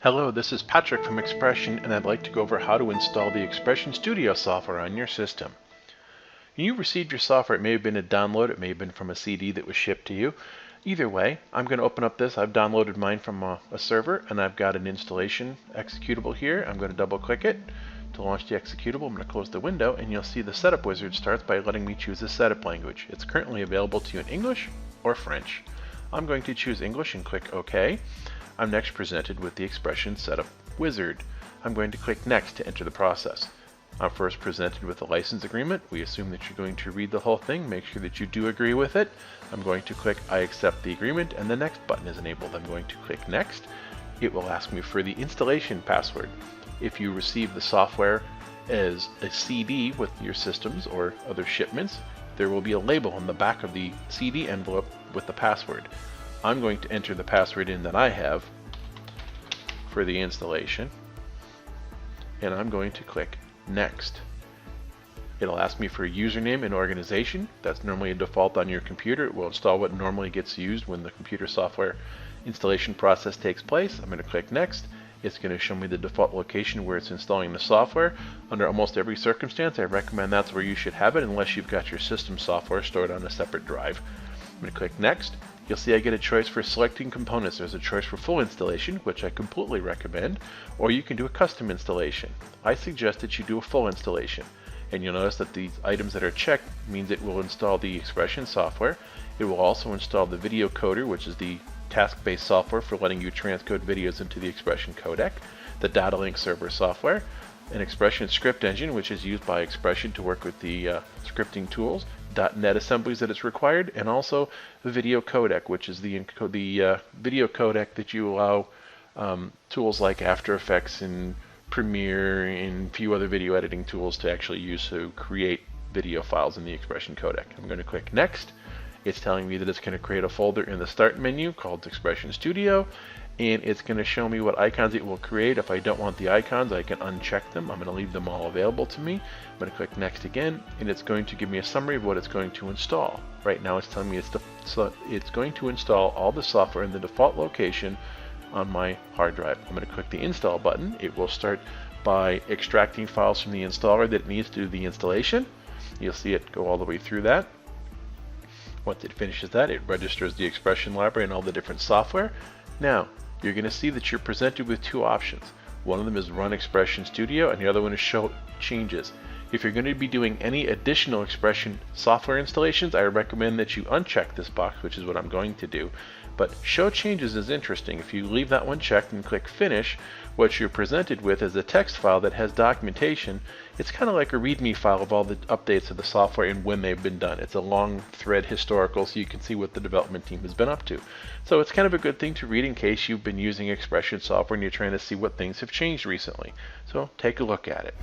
Hello, this is Patrick from XPression, and I'd like to go over how to install the XPression Studio software on your system. When you received your software, it may have been a download, it may have been from a CD that was shipped to you. Either way, I'm going to open up this. I've downloaded mine from a server, and I've got an installation executable here. I'm going to double click it to launch the executable. I'm going to close the window, and you'll see the setup wizard starts by letting me choose a setup language. It's currently available to you in English or French. I'm going to choose English and click OK. I'm next presented with the XPression Setup Wizard. I'm going to click Next to enter the process. I'm first presented with a license agreement. We assume that you're going to read the whole thing. Make sure that you do agree with it. I'm going to click I accept the agreement, and the Next button is enabled. I'm going to click Next. It will ask me for the installation password. If you receive the software as a CD with your systems or other shipments, there will be a label on the back of the CD envelope with the password. I'm going to enter the password in that I have for the installation, and I'm going to click Next. It'll ask me for a username and organization. That's normally a default on your computer. It will install what normally gets used when the computer software installation process takes place. I'm going to click Next. It's going to show me the default location where it's installing the software. Under almost every circumstance, I recommend that's where you should have it unless you've got your system software stored on a separate drive. I'm going to click Next. You'll see I get a choice for selecting components. There's a choice for full installation, which I completely recommend, or you can do a custom installation. I suggest that you do a full installation, and you'll notice that the items that are checked means it will install the XPression software. It will also install the video coder, which is the task-based software for letting you transcode videos into the XPression codec, the data link server software, an XPression script engine, which is used by XPression to work with the scripting tools, .NET assemblies that it's required, and also the video codec, which is the video codec that you allow tools like After Effects and Premiere and a few other video editing tools to actually use to create video files in the XPression codec. I'm going to click Next. It's telling me that it's going to create a folder in the Start menu called XPression Studio, and it's going to show me what icons it will create. If I don't want the icons, I can uncheck them. I'm going to leave them all available to me. I'm going to click Next again, and it's going to give me a summary of what it's going to install. Right now it's telling me it's going to install all the software in the default location on my hard drive. I'm going to click the Install button. It will start by extracting files from the installer that it needs to do the installation. You'll see it go all the way through that. Once it finishes that, it registers the XPression library and all the different software. Now, you're going to see that you're presented with two options. One of them is Run XPression Studio, and the other one is Show Changes. If you're going to be doing any additional XPression software installations, I recommend that you uncheck this box, which is what I'm going to do. But Show Changes is interesting. If you leave that one checked and click Finish, what you're presented with is a text file that has documentation. It's kind of like a README file of all the updates of the software and when they've been done. It's a long thread historical, so you can see what the development team has been up to. So it's kind of a good thing to read in case you've been using XPression software and you're trying to see what things have changed recently. So take a look at it.